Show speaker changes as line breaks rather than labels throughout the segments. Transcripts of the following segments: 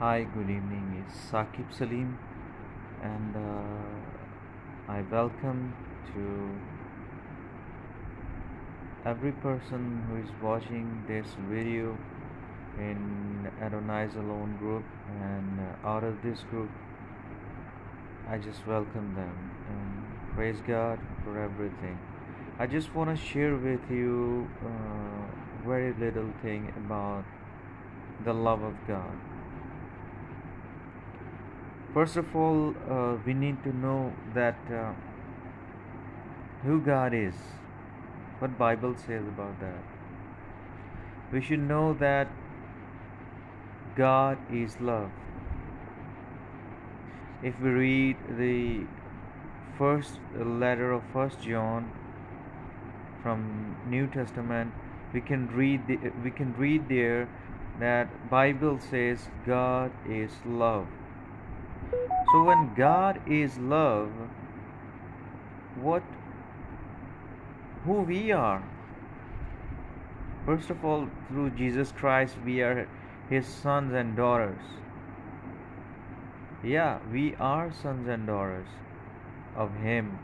Hi, good evening. It's Saqib Saleem, and I welcome to every person who is watching this video in Adonai's Alone group, and out of this group, I just welcome them and praise God for everything. I just want to share with you very little thing about the love of God. First of all, we need to know that who God is, what Bible says about that. We should know that God is love. If we read the first letter of First John from New Testament, we can read there that Bible says God is love. So when God is love, what who we are? First of all, through Jesus Christ, we are His sons and daughters. Yeah, we are sons and daughters of Him.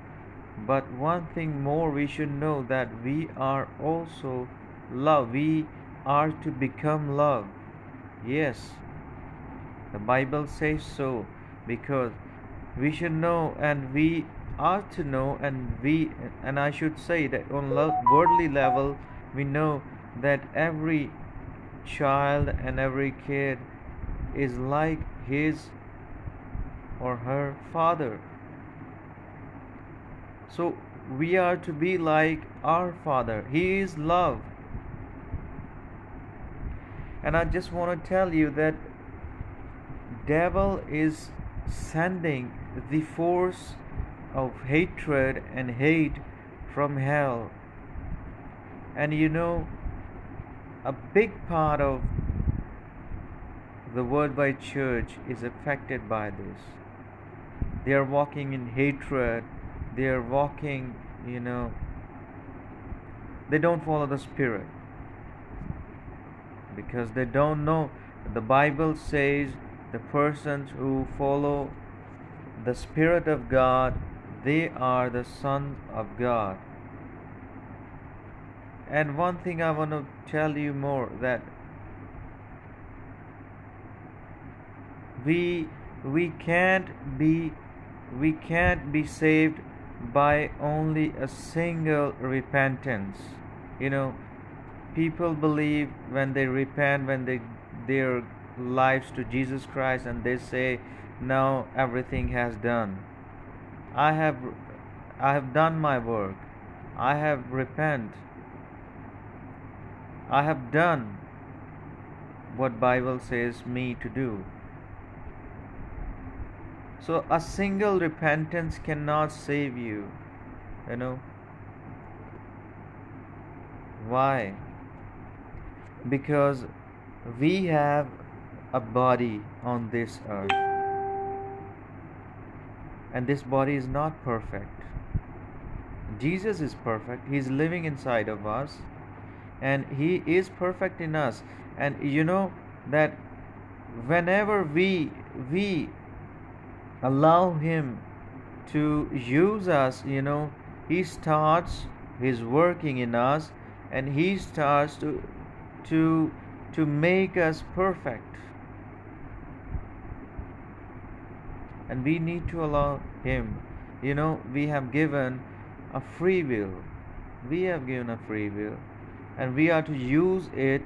But one thing more we should know that we are also love. We are to become love. Yes, the Bible says so because we should know and we are to know and I should say that on worldly level we know that every child and every kid is like his or her father. So we are to be like our Father. He is love. And I just want to tell you that devil is sending the force of hatred and hate from hell. And a big part of the worldwide church is affected by this. They are walking in hatred. They are walking, they don't follow the Spirit because they don't know. The Bible says the persons who follow the Spirit of God, they are the sons of God. And one thing I want to tell you more that we we can't be we can't be saved by only a single repentance. You know, people believe when they repent, when they their lives to Jesus Christ, and they say, "Now everything has done. I have I have done my work. I have repent. I have done what Bible says me to do." So a single repentance cannot save you. You know why? Because we have a body on this earth, and this body is not perfect. Jesus is perfect. He's living inside of us, and He is perfect in us. And you know that whenever we allow Him to use us, He starts His working in us, and He starts to to make us perfect. And we need to allow Him. We have given a free will. We have given a free will, and we are to use it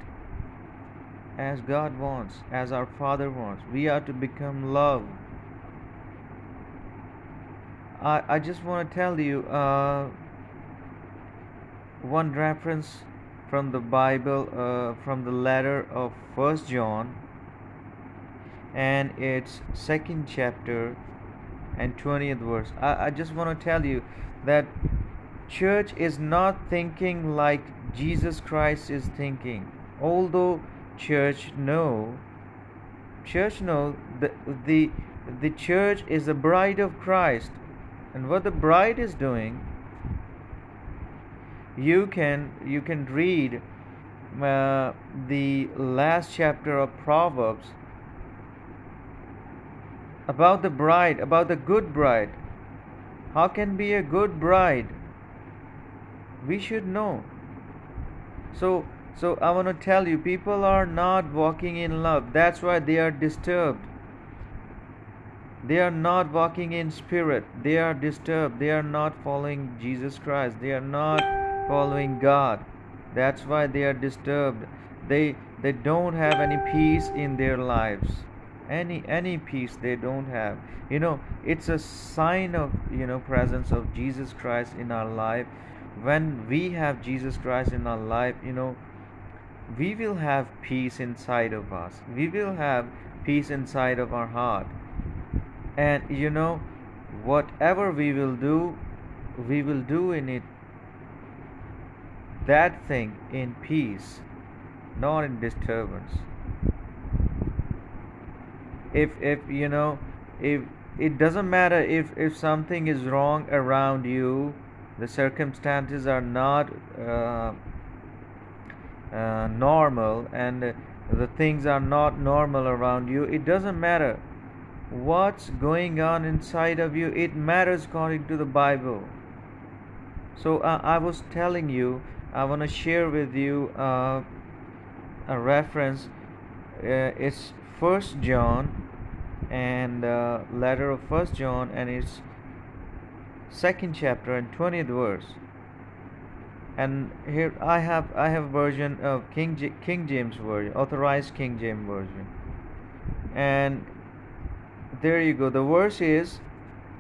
as God wants, as our Father wants. We are to become love. I just want to tell you one reference from the Bible, from the letter of First John, and its second chapter and 20th verse. I just want to tell you that church is not thinking like Jesus Christ is thinking. Although church know the church is the bride of Christ, and what the bride is doing, you can read the last chapter of Proverbs, about the bride, about the good bride. How can be a good bride? We should know. So, so I want to tell you, people are not walking in love. That's why they are disturbed. They are not walking in spirit. They are disturbed. They are not following Jesus Christ. They are not following God. That's why they are disturbed. They don't have any peace in their lives. Any peace they don't have. It's a sign of presence of Jesus Christ in our life. When we have Jesus Christ in our life, we will have peace inside of us. We will have peace inside of our heart. And whatever we will do in it, that thing in peace, not in disturbance. If it doesn't matter if something is wrong around you, the circumstances are not normal, and the things are not normal around you, it doesn't matter what's going on inside of you. It matters according to the Bible. So I was telling you, I want to share with you a reference. It's First John, and letter of First John, and it's second chapter and 20th verse. And here I have version of King James version, authorized King James version. And there you go. The verse is,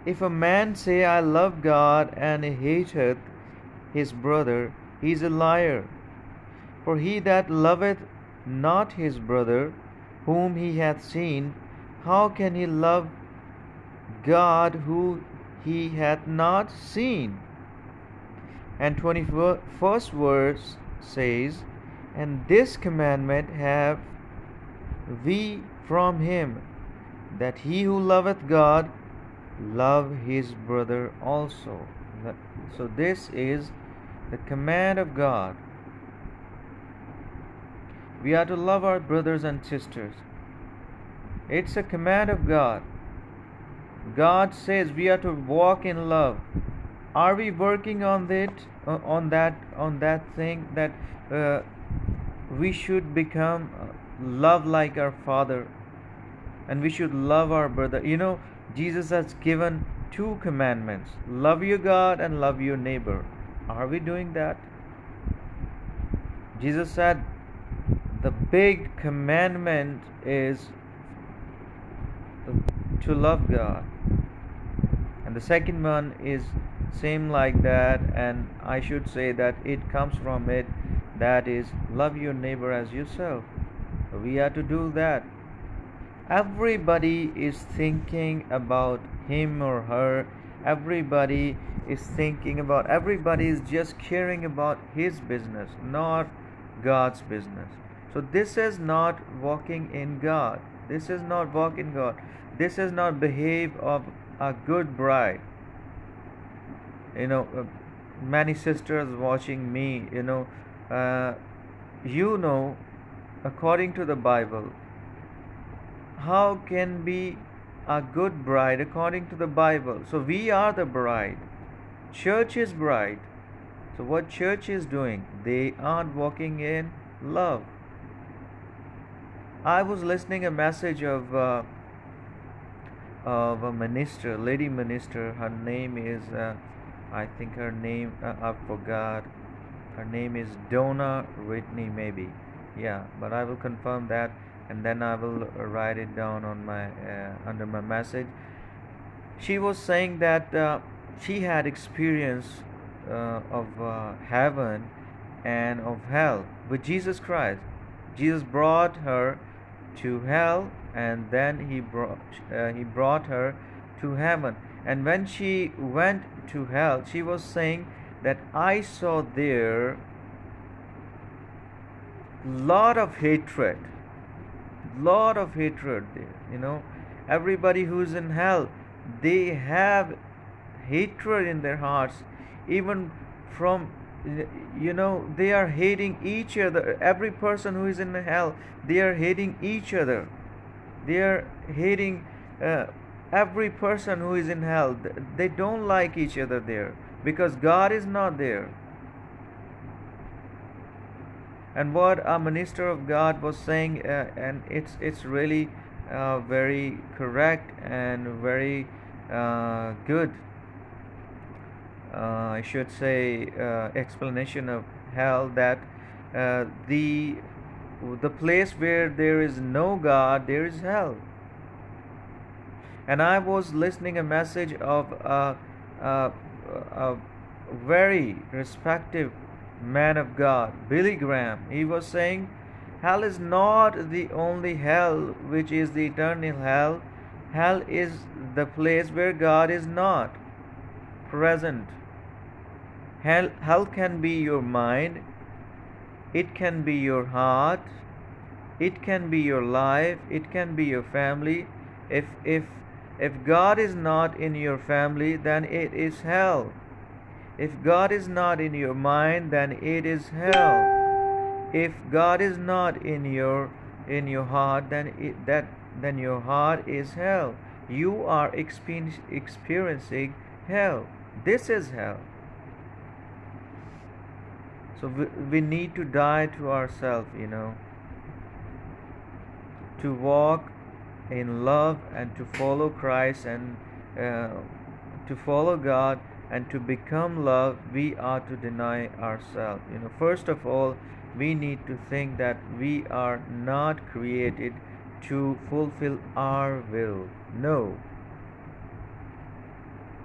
if a man say, I love God, and hateth his brother, he is a liar. For he that loveth not his brother, whom he hath seen, how can he love God who he hath not seen? And 21st verse says, and this commandment have we from him, that he who loveth God love his brother also. So this is the command of God. We are to love our brothers and sisters. It's a command of God. God says we are to walk in love. Are we working on that thing, that we should become love like our Father, and we should love our brother? Jesus has given two commandments: love your God and love your neighbor. Are we doing that? Jesus said the big commandment is to love God, and the second one is same like that, and I should say that it comes from it, that is, love your neighbor as yourself. We are to do that. Everybody is thinking about him or her. Everybody is just caring about his business, not God's business. So this is not walking in God. This is not walking God. This is not behave of a good bride. Many sisters watching me, according to the Bible, how can be a good bride according to the Bible? So we are the bride. Church is bride. So what church is doing? They aren't walking in love. I was listening a message of a minister, lady minister. Her name is I think her name, I forgot. Her name is Donna Whitney, maybe. Yeah, but I will confirm that, and then I will write it down on my under my message. She was saying that she had experience of heaven and of hell with Jesus Christ. Jesus brought her to hell, and then he brought her to heaven. And when she went to hell, she was saying that I saw there lot of hatred there. Everybody who's in hell, they have hatred in their hearts, even from they are hating each other. Every person who is in hell, they are hating each other. They are hating every person who is in hell, they don't like each other there because God is not there. And what a minister of God was saying, and it's really very correct and very good, I should say, explanation of hell, that the place where there is no God, there is hell. And I was listening a message of a very respected man of God, Billy Graham. He was saying, hell is not the only hell, which is the eternal hell. Hell is the place where God is not present. Hell can be your mind, it can be your heart, it can be your life, it can be your family. If God is not in your family, then it is hell. If God is not in your mind, then it is hell. If God is not in your heart, then your heart is hell. You are experiencing hell. This is hell. So we need to die to ourselves, to walk in love and to follow Christ, and to follow God and to become love. We are to deny ourselves. First of all, we need to think that we are not created to fulfill our will. No,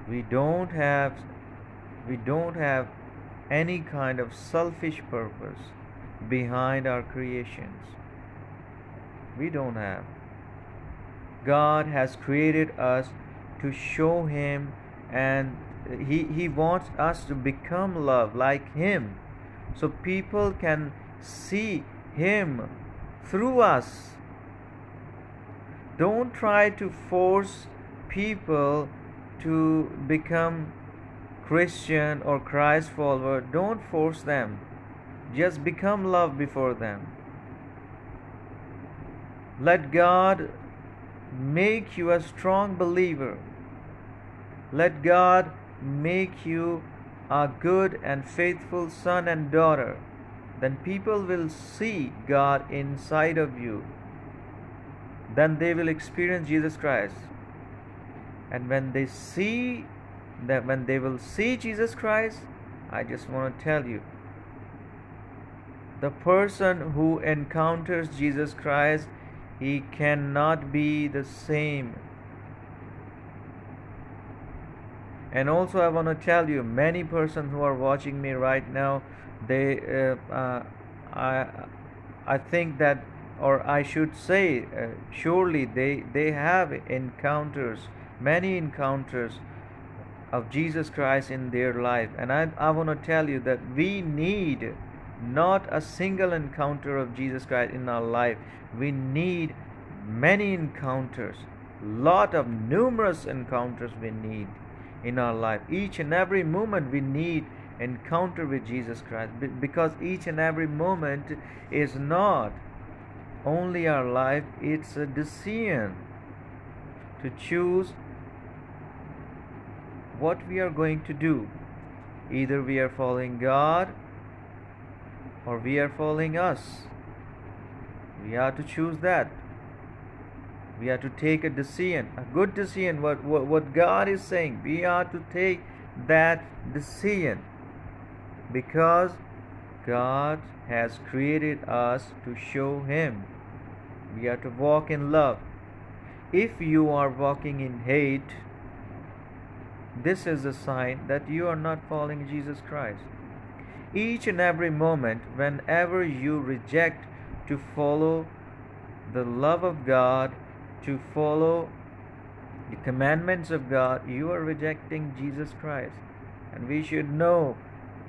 we don't have any kind of selfish purpose behind our creations. We don't have. God has created us to show Him, and He wants us to become love like Him, so people can see Him through us. Don't try to force people to become Christian or Christ follower. Don't force them. Just become love before them. Let God make you a strong believer. Let God make you a good and faithful son and daughter. Then people will see God inside of you. Then they will experience Jesus Christ. And when they will see Jesus Christ, I just want to tell you, the person who encounters Jesus Christ, he cannot be the same. And also I want to tell you, many persons who are watching me right now, they I think that, or I should say, surely they have encounters, many encounters of Jesus Christ in their life. And I want to tell you that we need not a single encounter of Jesus Christ in our life. We need many encounters, numerous encounters we need in our life. Each and every moment we need encounter with Jesus Christ, because each and every moment is not only our life, it's a decision to choose what we are going to do. Either we are following God or we are following us. We have to choose that. We have to take a decision, a good decision. What God is saying, we have to take that decision, because God has created us to show Him. We have to walk in love. If you are walking in hate, this is a sign that you are not following Jesus Christ. Each and every moment, whenever you reject to follow the love of God, to follow the commandments of God, you are rejecting Jesus Christ. And we should know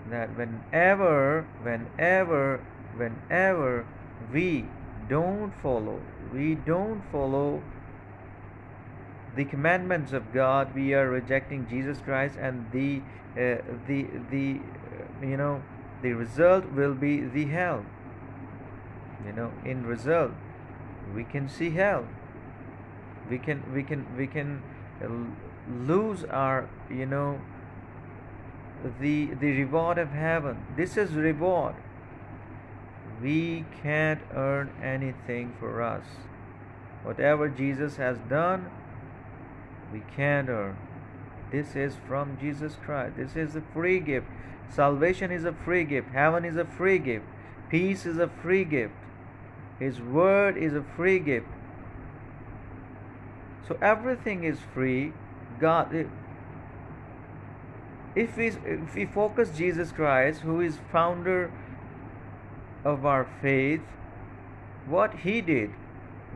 that whenever we don't follow the commandments of God, we are rejecting Jesus Christ, and the result will be the hell. In result, we can see hell. We can l- lose our, the reward of heaven. This is reward. We can't earn anything for us. Whatever Jesus has done, we can't earn. This is from Jesus Christ. This is a free gift. Salvation is a free gift. Heaven is a free gift. Peace is a free gift. His word is a free gift. So everything is free. God, if we focus Jesus Christ, who is founder of our faith, what he did,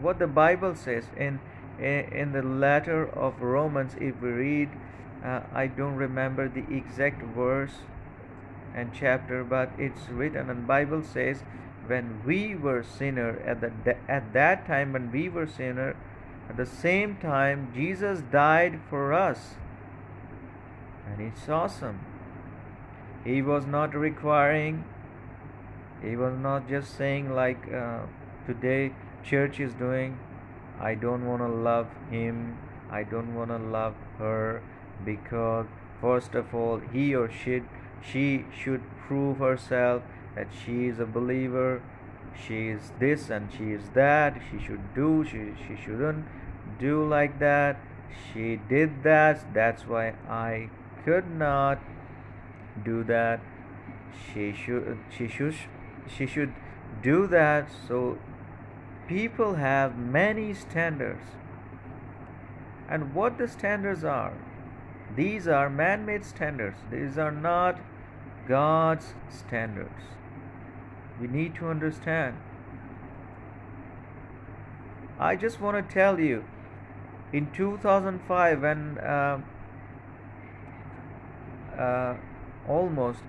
what the Bible says in the letter of Romans, if we read, I don't remember the exact verse and chapter, but it's written, and Bible says, when we were sinner at that time, when we were sinner, at the same time Jesus died for us. And it's awesome. He was not requiring, he was not just saying like today church is doing, I don't want to love him, I don't want to love her, because first of all he or she should prove herself that she is a believer, she is this and she is that, she shouldn't do like that, she did that, that's why I could not do that, she should do that. So people have many standards, and what the standards are, these are man-made standards, these are not God's standards. We need to understand. I just want to tell you, in 2005, when uh, almost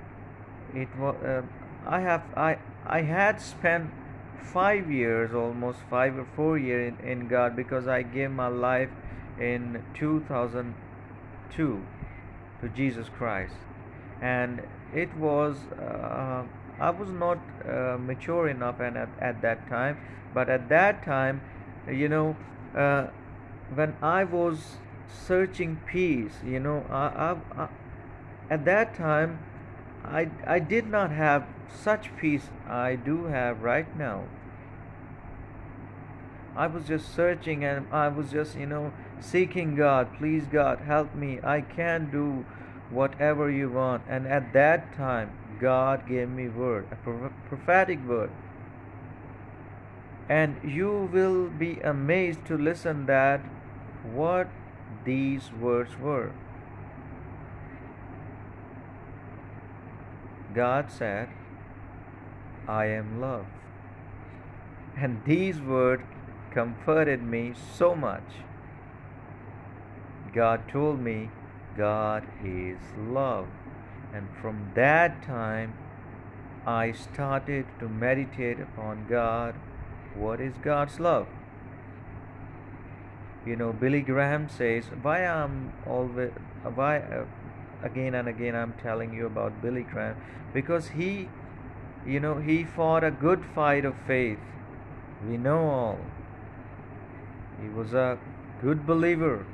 it was I had spent 5 years, almost 5 or 4 years in God, because I gave my life in 2002 to Jesus Christ, and it was I was not mature enough, and at that time, but at that time, you know, uh, when I was searching peace, at that time I did not have such peace I do have right now. I was just searching, and I was just, seeking God. Please, God, help me. I can do whatever you want. And at that time, God gave me word, a prophetic word. And you will be amazed to listen that what these words were. God said, I am love. And these words comforted me so much. God told me God is love. And from that time, I started to meditate upon God. What is God's love? Billy Graham says, why again and again I'm telling you about Billy Graham, because he fought a good fight of faith. We know all. He was a good believer,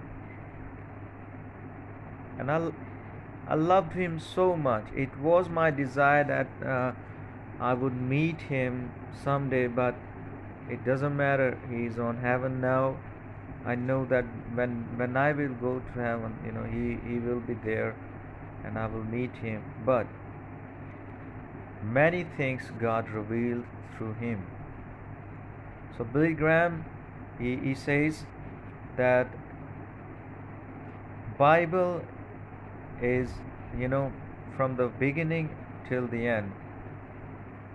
and I loved him so much. It was my desire that I would meet him someday, but it doesn't matter. He's on heaven now. I know that when I will go to heaven, he will be there, and I will meet him. But many things God revealed through him. So Billy Graham, he says that Bible is, from the beginning till the end.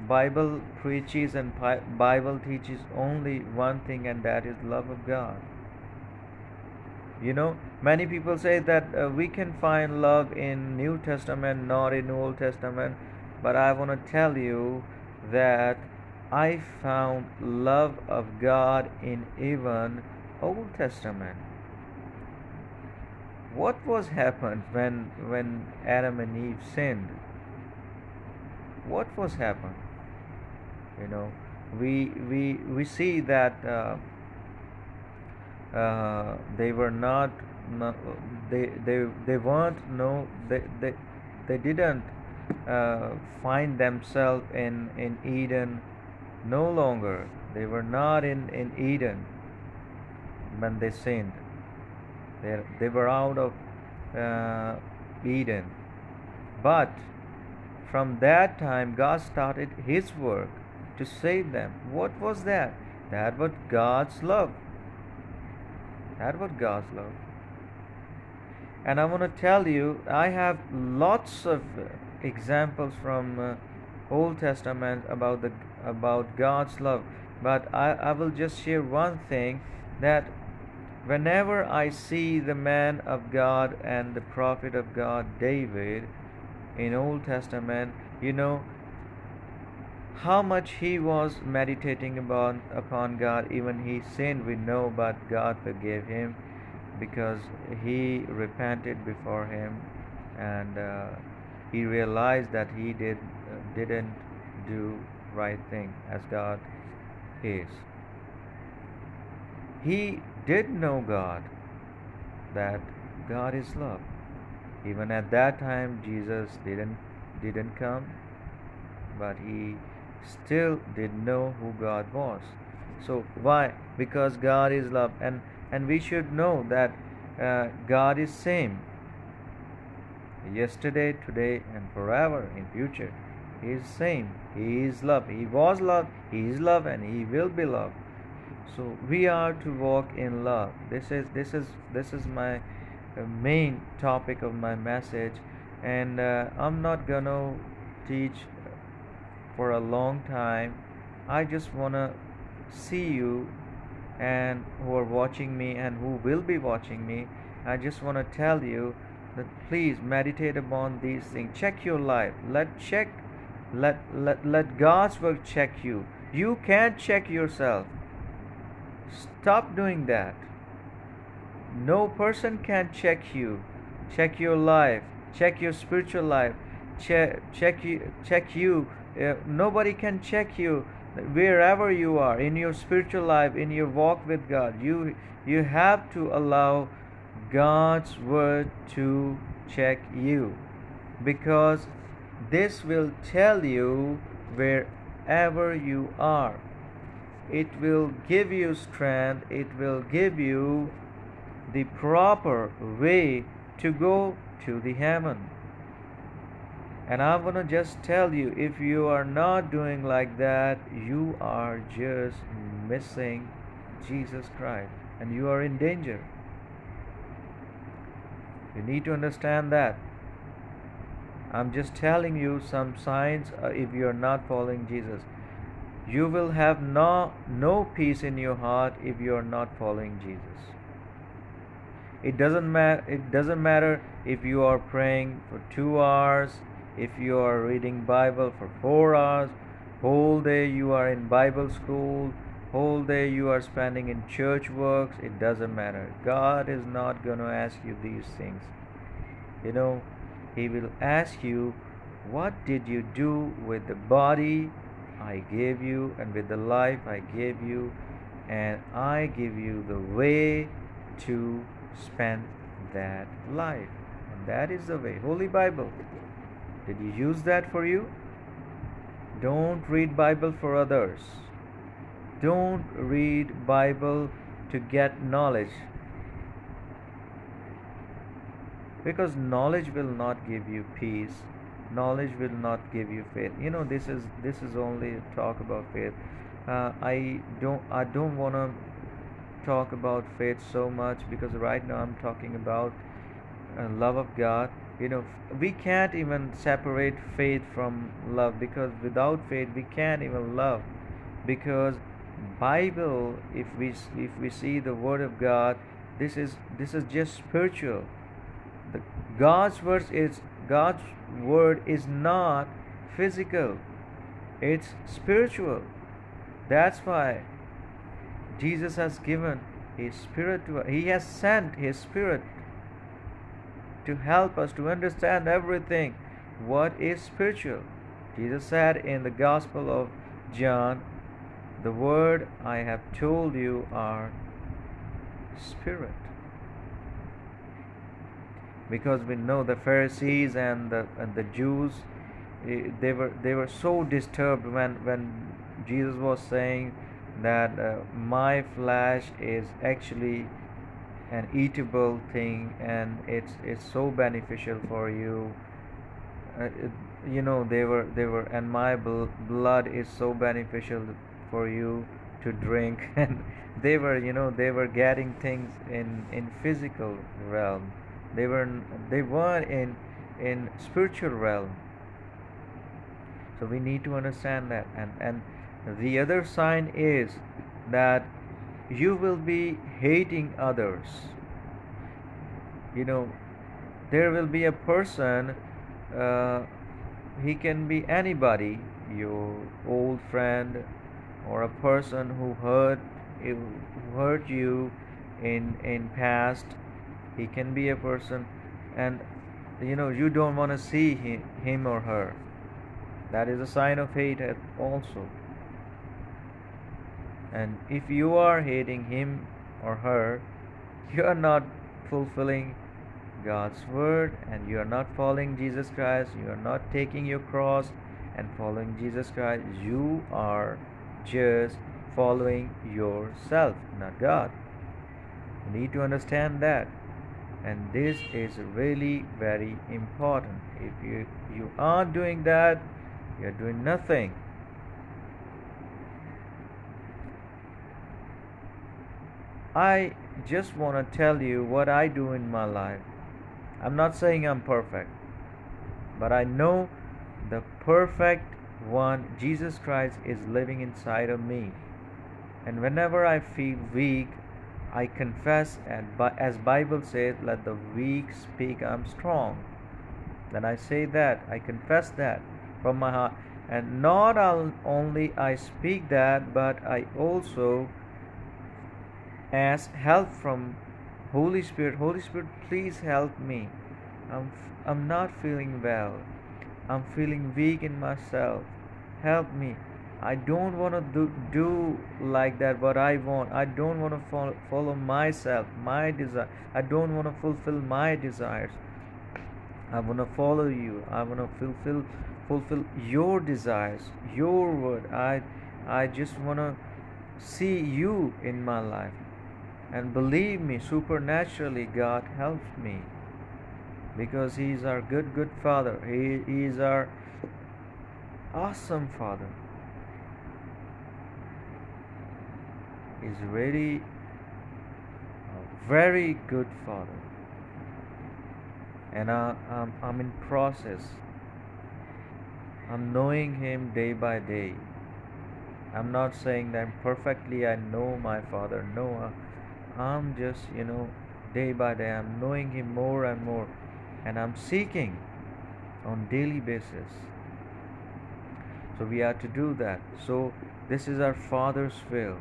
Bible preaches and Bible teaches only one thing, and that is love of God. Many people say that we can find love in New Testament, not in Old Testament. But I want to tell you that I found love of God in even Old Testament. What was happened when Adam and Eve sinned? What was happened? We see that They were not, no, they weren't, no, they didn't find themselves in Eden. No longer, they were not in Eden when they sinned. They were out of uh, Eden. But from that time, God started His work to save them. What was that? That was God's love. That was God's love. And I want to tell you, I have lots of examples from Old Testament about God's love. But I will just share one thing, that whenever I see the man of God and the prophet of God David in Old Testament, you know how much he was meditating upon God. Even he sinned, we know, but God forgave him because he repented before him, and he realized that he didn't do right thing as God is. He did know God, that God is love. Even at that time, Jesus didn't come, but he still did know who God was. So why? Because God is love, and we should know that God is same yesterday, today, and forever in future. He is same. He is love. He was love. He is love, and He will be love. So we are to walk in love. This is my main topic of my message, and I'm not gonna teach for a long time. I just wanna see you and who are watching me and who will be watching me. I just wanna tell you that please meditate upon these things. Check your life. Let God's work check you. You can't check yourself. Stop doing that. No person can check you. Check your life. Check your spiritual life. Check you. Nobody can check you. Wherever you are in your spiritual life, in your walk with God, you have to allow God's word to check you, because this will tell you wherever you are. It will give you strength. It will give you the proper way to go to the heaven. And I'm going to just tell you, if you are not doing like that, you are just missing Jesus Christ, and you are in danger. You need to understand that. I'm just telling you some signs. If you are not following Jesus, you will have no peace in your heart if you are not following Jesus. It doesn't matter if you are praying for 2 hours, if you are reading Bible for 4 hours, whole day you are in Bible school, whole day you are spending in church works. It doesn't matter. God is not going to ask you these things. He will ask you, what did you do with the body I gave you, and with the life I gave you, and I give you the way to spend that life. And that is the way. Holy Bible. Did you use that for you? Don't read Bible for others. Don't read Bible to get knowledge, because knowledge will not give you peace. Knowledge will not give you faith. This is only talk about faith. I don't want to talk about faith so much, because right now I'm talking about love of God. We can't even separate faith from love, because without faith we can't even love. Because Bible, if we see the Word of God, this is just spiritual. The God's word is not physical. It's spiritual. That's why Jesus has given His Spirit to us. He has sent His Spirit to help us to understand everything. What is spiritual? Jesus said in the Gospel of John, the word I have told you are Spirit. Because we know the Pharisees and the Jews, they were so disturbed when Jesus was saying that my flesh is actually an eatable thing and it's so beneficial for you. They were and my blood is so beneficial for you to drink. And they were getting things in physical realm. They weren't in spiritual realm. So we need to understand that. And the other sign is that you will be hating others. you know there will be a person, uh, he can be anybody, your old friend, or a person who hurt you in past. He can be a person, and you don't want to see him or her. That is a sign of hate also. And if you are hating him or her, you are not fulfilling God's word, and you are not following Jesus Christ. You are not taking your cross and following Jesus Christ. You are just following yourself, not God. You need to understand that. And this is really very important. If you aren't doing that, you're doing nothing. I just want to tell you what I do in my life. I'm not saying I'm perfect, but I know the perfect one, Jesus Christ, is living inside of me. And whenever I feel weak, I confess, and as Bible says, let the weak speak, I'm strong. Then I say that, I confess that from my heart. And not only I speak that, but I also ask help from Holy Spirit. Holy Spirit, please help me. I'm not feeling well. I'm feeling weak in myself. Help me. I don't want to do like that what I want. I don't want to follow myself, my desire. I don't want to fulfill my desires. I want to follow you. I want to fulfill your desires, your word. I just want to see you in my life. And believe me, supernaturally God helps me, because He is our good Father. He is our awesome Father. He's really a very good Father. And I'm in process. I'm knowing Him day by day. I'm not saying that perfectly I know my Father. No, I'm just, day by day, I'm knowing Him more and more. And I'm seeking on daily basis. So we are to do that. So this is our Father's will,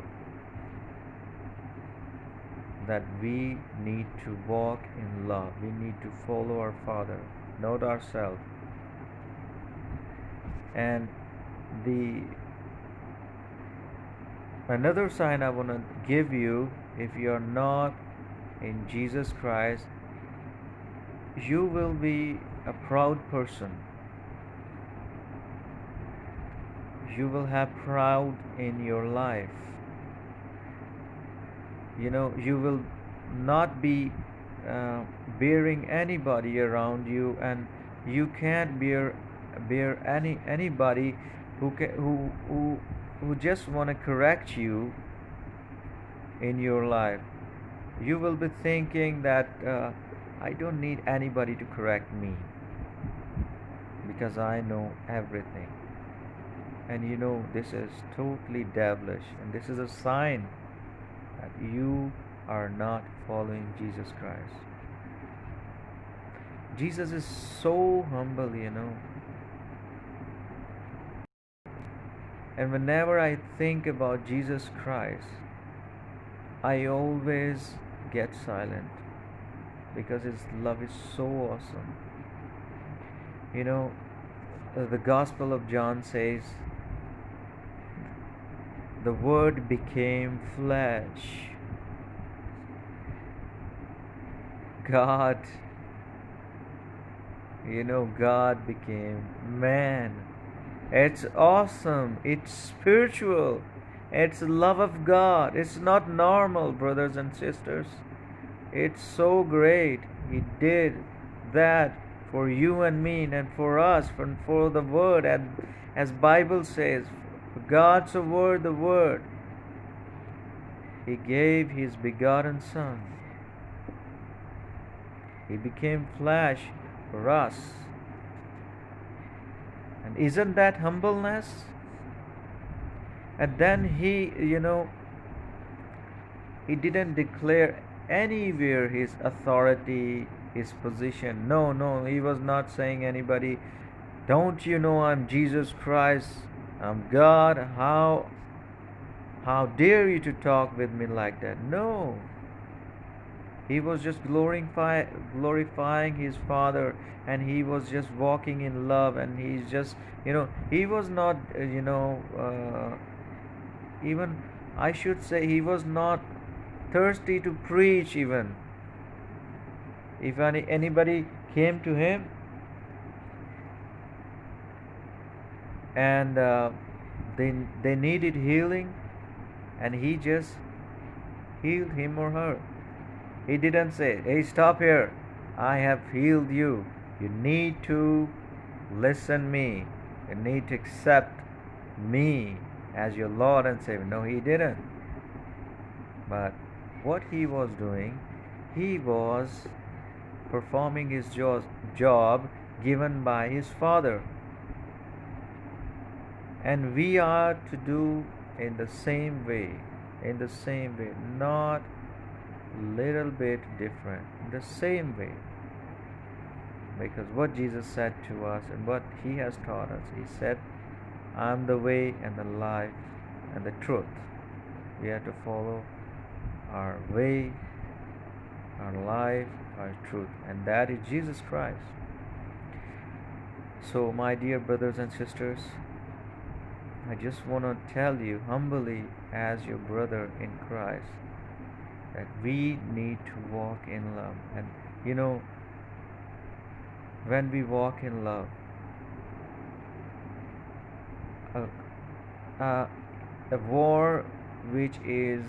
that we need to walk in love. We need to follow our Father, not ourselves. And the another sign I want to give you, if you are not in Jesus Christ, you will be a proud person. You will have pride in your life. You will not be bearing anybody around you, and you can't bear anybody who just want to correct you in your life. You will be thinking that I don't need anybody to correct me, because I know everything. And this is totally devilish, and this is a sign that you are not following Jesus Christ. Jesus is so humble. And whenever I think about Jesus Christ, I always get silent, because His love is so awesome. The Gospel of John says, the Word became flesh God, God became man. It's awesome. It's spiritual. It's love of God. It's not normal, brothers and sisters. It's so great. He did that for you and me and for us, for the word. And as Bible says, God's word, the word. He gave his begotten Son. He became flesh for us. And isn't that humbleness? And then he didn't declare anywhere his authority, his position. No, no, he was not saying anybody, don't you know I'm Jesus Christ, I'm God, how dare you to talk with me like that? No. He was just glorifying his Father, and he was just walking in love, and he's just, he was not, even, I should say, he was not thirsty to preach even. If anybody came to him and they needed healing, and he just healed him or her. He didn't say, hey, stop here, I have healed you, you need to listen me, you need to accept me as your Lord and Savior. No, he didn't. But what he was doing, he was performing his job given by his Father. And we are to do in the same way, not little bit different, the same way. Because what Jesus said to us and what he has taught us, he said, I'm the way and the life and the truth. We have to follow our way, our life, our truth, and that is Jesus Christ. So my dear brothers and sisters, I just want to tell you humbly as your brother in Christ that we need to walk in love. And when we walk in love, a war which is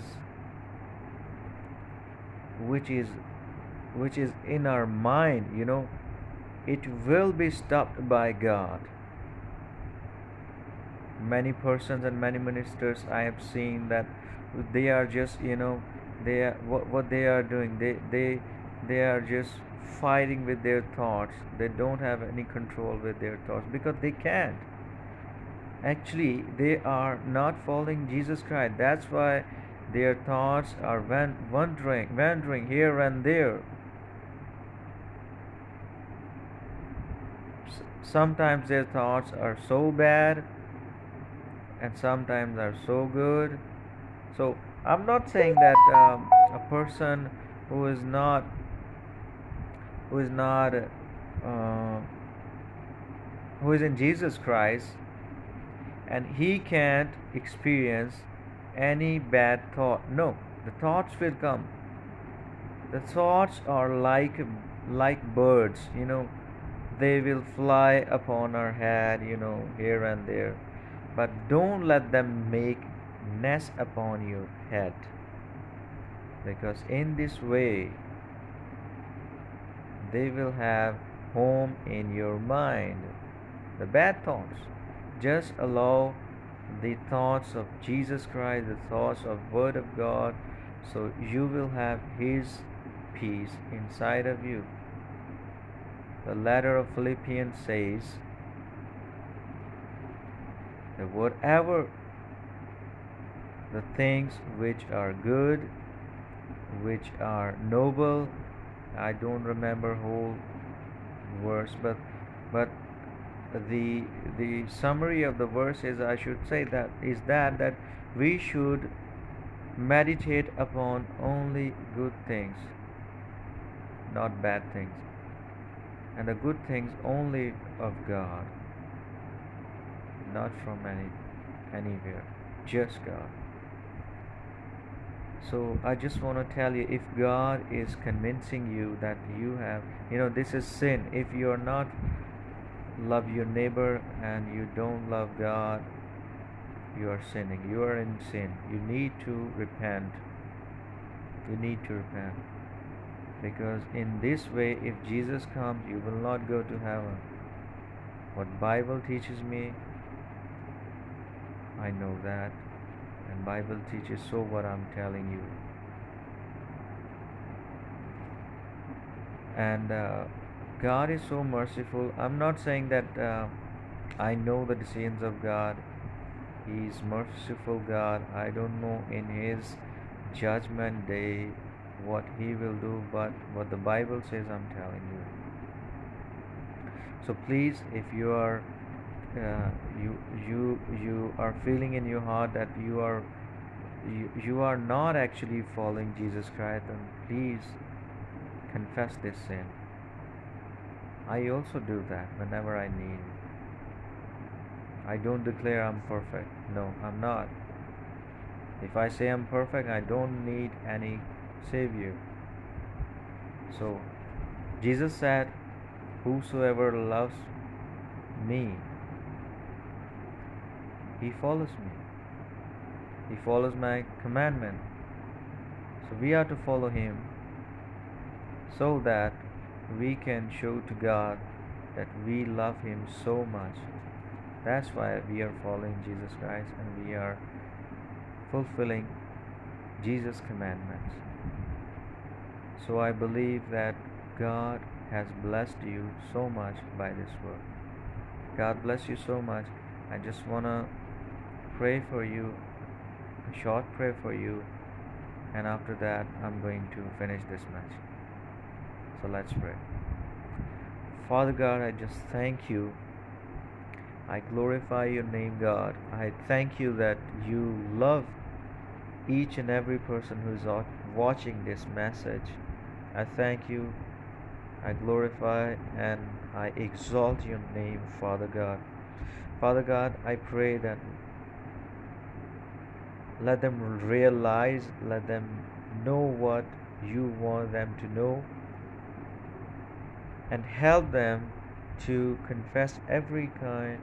in our mind, it will be stopped by God. Many persons and many ministers I have seen that they are just they are, what they are doing, they are just fighting with their thoughts. They don't have any control with their thoughts because they can't. Actually, they are not following Jesus Christ. That's why their thoughts are wandering here and there. Sometimes their thoughts are so bad and sometimes are so good. So I'm not saying that a person who is not uh, who is in Jesus Christ and he can't experience any bad thought. No, the thoughts will come. The thoughts are like birds, they will fly upon our head, here and there. But don't let them make nest upon your head, because in this way they will have home in your mind. The bad thoughts, just allow the thoughts of Jesus Christ, the thoughts of Word of God, so you will have his peace inside of you. The letter of Philippians says that whatever the things which are good, which are noble, I don't remember whole verse, but the summary of the verse is, I should say, that we should meditate upon only good things, not bad things, and the good things only of God, not from anywhere, just God. So I just want to tell you, if God is convincing you that you have, this is sin. If you are not love your neighbor and you don't love God, you are sinning. You are in sin. You need to repent. You need to repent. Because in this way, if Jesus comes, you will not go to heaven. What Bible teaches me, I know that. And Bible teaches so what I'm telling you. And God is so merciful. I'm not saying that I know the decisions of God. He is merciful God. I don't know in His judgment day what He will do, but what the Bible says, I'm telling you. So please, if you are you are feeling in your heart that you are not actually following Jesus Christ, then please confess this sin. I also do that whenever I need. I don't declare I'm perfect. No, I'm not. If I say I'm perfect, I don't need any Savior. So, Jesus said, whosoever loves me, he follows me. He follows my commandment. So we are to follow him so that we can show to God that we love him so much. That's why we are following Jesus Christ and we are fulfilling Jesus' commandments. So I believe that God has blessed you so much by this word. God bless you so much. I just want to pray for you, a short prayer for you, and after that I'm going to finish this message. So let's pray. Father God, I just thank you. I glorify your name, God. I thank you that you love each and every person who is watching this message. I thank you. I glorify and I exalt your name, Father God. Father God, I pray that let them realize, let them know what you want them to know, and help them to confess every kind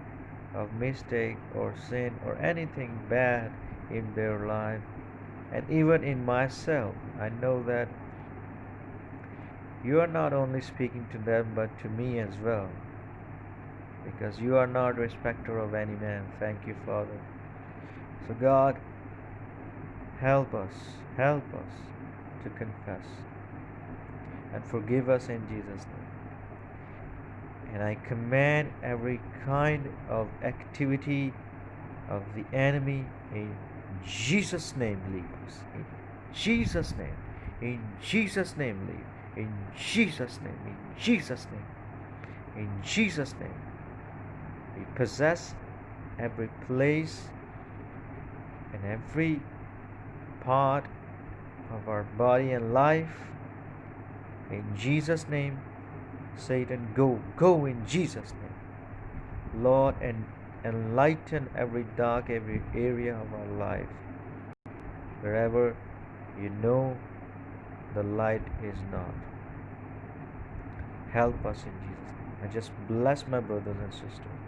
of mistake or sin or anything bad in their life. And even in myself, I know that you are not only speaking to them but to me as well, because you are not a respecter of any man. Thank you, Father. So God, help us to confess and forgive us in Jesus' name. And I command every kind of activity of the enemy in Jesus' name, leave us. In Jesus' name. In Jesus' name, leave. In Jesus' name. In Jesus' name. In Jesus' name. We possess every place and every part of our body and life. In Jesus' name, Satan, go in Jesus' name. Lord, and enlighten every dark, every area of our life. Wherever you know the light is not. Help us in Jesus' name. I just bless my brothers and sisters.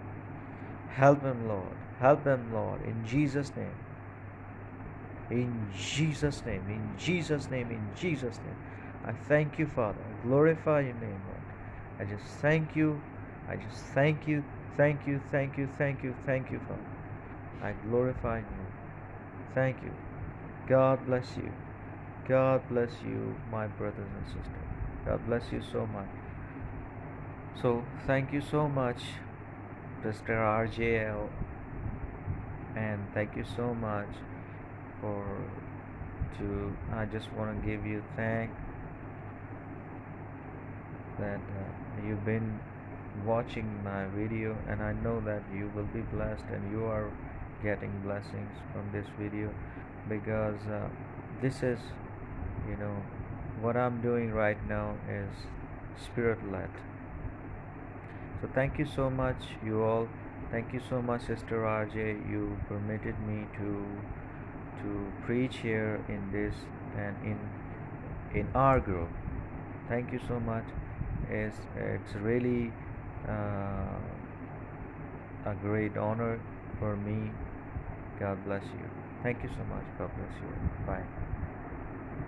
Help them, Lord. Help them, Lord, in Jesus' name. In Jesus' name, in Jesus' name, in Jesus' name. I thank you, Father. I glorify your name, Lord. I just thank you. I just thank you. Thank you, thank you, thank you, thank you, Father. I glorify you. Thank you. God bless you. God bless you, my brothers and sisters. God bless you so much. So, thank you so much, Mr. RJL, and thank you so much I just want to give you thank that you've been watching my video, and I know that you will be blessed and you are getting blessings from this video, because this is, you know, what I'm doing right now is spirit led. So thank you so much, you all. Thank you so much, Sister RJ. You permitted me to to preach here in this and in our group. Thank you so much. It's really uh, a great honor for me. God bless you. Thank you so much. God bless you. Bye.